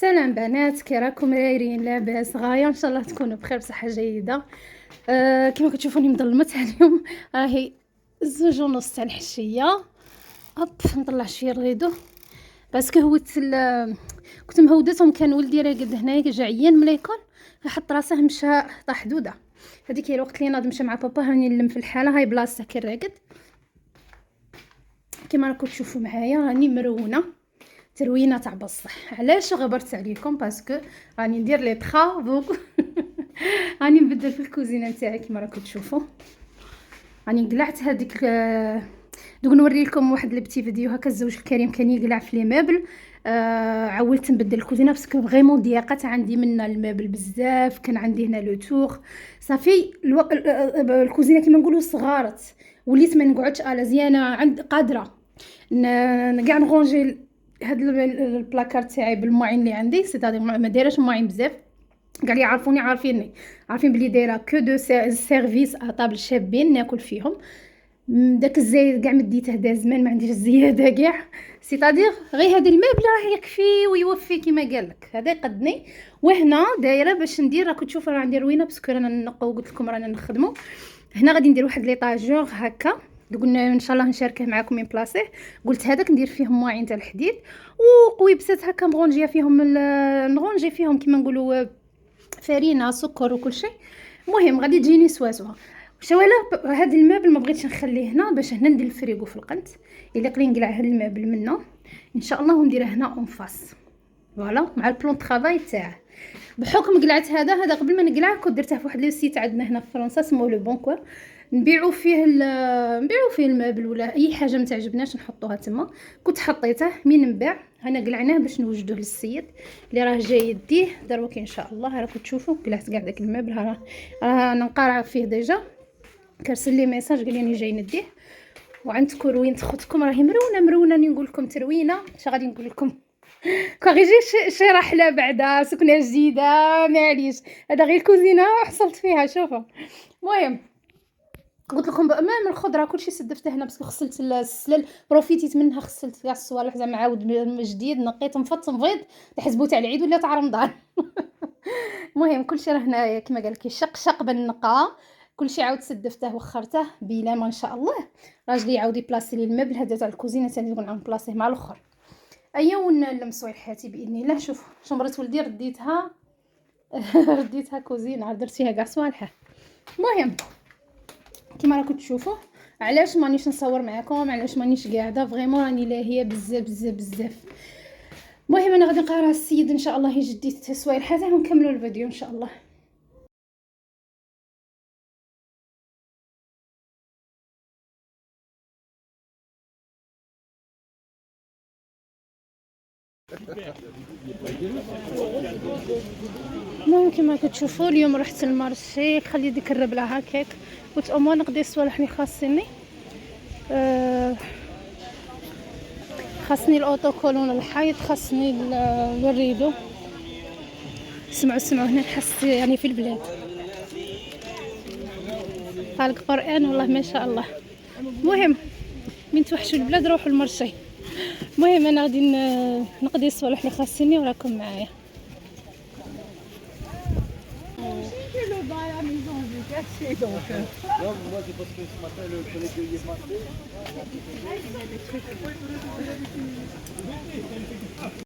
سلام بنات، كي راكم دايرين؟ لاباس غايه؟ ان شاء الله تكونوا بخير بصحه جيده. كما كتشوفوني مظلمت اليوم. راهي 2:30 تاع الحشيه. نطلع شويه الغيدو باسكو كنت مهودتهم. كان ولدي راقد هنايا جا عيان مليكل، حط راسه مشى طاح دوده. هذيك هي الوقت اللي ناض مشى مع بابا. راني نلم في الحاله، هاي بلاصه كي راقد كما راكم تشوفوا معايا. راني مرونه تروينه تاع بصح. علاش غبرت عليكم؟ باسكو راني ندير لي طرافو. راني نبدل في الكوزينه نتاعي كما راكم تشوفوا. راني قلعت هذيك دوك نوري لكم واحد البتي فيديو هكا. الزوج الكريم كان يقلع في لي ميبل. عولت نبدل الكوزينه باسكو فريمون ضيقات عندي من الميبل بزاف. كان عندي هنا لو تور صافي الكوزينه كيما نقولوا صغارت، وليت ما نقعدش زيانه عند قادره كاع نغونجي هاد البلاكار تاعي بالمواعين اللي عندي. سيتادير ما دايرهش مواعين بزاف. كاع اللي يعرفوني عارفين بلي دايره كو دو سيرفيس طابل شابين ناكل فيهم. داك الزايد كاع مديته هدا زمان، ما عنديش الزياده كاع. سيتادير غير هاد المبلغ راه يكفي ويوفي كما قال لك. هذا يقدني. وهنا دايره باش ندير، راكم تشوفوا راه عندي روينه باسكو رانا نقوا، قلت لكم رانا نخدموا هنا. غادي ندير واحد ليطاجور هكا، قلنا ان شاء الله نشاركه معكم من بلاصه. قلت هذاك ندير فيه مواعين تاع الحديد وقويبسات هكا نغونجي فيهم نغونجي فيهم كيما نقولوا فرينه سكر وكل شيء. المهم غادي تجيني سواسوه. شوالا هذا المبل ما بغيتش نخليه هنا باش هنا ندير الفريغو في القنت. الا قلي نقلع هذا المبل منا ان شاء الله ونديره هنا اون فاس فوالا مع البلون طرافاي تاعه. بحكم قلعت هذا قبل ما نقلع كنت درته في واحد لو سيت عندنا هنا في فرنسا سموه لو بونكور. نبيعوا فيه المبل ولا اي حاجه ما تعجبناش نحطوها تما. كنت حطيته من نباع. هنا قلعناه باش نوجدوه للسيد اللي راه جاي يديه دروك ان شاء الله. راكم تشوفوا قلعت كاع داك المبل. راه نقارع فيه ديجا. كرسل لي ميساج قال لي راني جاي نديه. وعندكم روينه خوتكم راهي مرونه نقول لكم تروينه. اش غادي نقول لكم؟ كوغيجي شي رحله بعدا سكنه جديده معليش. هذا غير الكوزينه حصلت فيها شوفوا. المهم قلت لكم امام الخضره كلشي سدفته هنا باسكو غسلت السلال بروفيتيت منها. غسلت فيها الصوالح زعما عاود جديد نقيت مفط مبيض تحسبوا تاع العيد ولا تاع رمضان. المهم كلشي راه هنايا كما قال لك شق بالنقا. كلشي عاود سدفته وخرته بلا ما ان شاء الله. راجلي يعاود يبلاصي لي المبل هذا تاع الكوزينه ثاني نقول نعاود نبلاصيه مع الاخر. ايوا ونلمسوا حياتي باذن الله. شوف شمرة ولدي رديتها. رديتها كوزينه درت فيها كاع صوالحه. المهم كما راكم تشوفوا علاش مانيش نصور معكم، علاش مانيش قاعده فريمون راني لاهيه بزاف بزاف بزاف. المهم انا غادي نقرا السيد ان شاء الله يجدي التسويل حتى ونكملوا الفيديو ان شاء الله. المهم كما كتشوفوا اليوم رحت المارشي. خلي ديك الربله هكاك. قلت امور نقضي الصوالح اللي خاصني. خاصني الاوتو كولون الحيط، خاصني الريدو. سمعوا هنا نحس يعني في البلاد خالق قرآن والله ما شاء الله. المهم من توحشوا البلاد روحوا المرشي. المهم انا غادي نقضي الصوالح اللي خاصني وراكم معايا. Non, moi c'est parce que ce matin le collègue de hier m'a fait.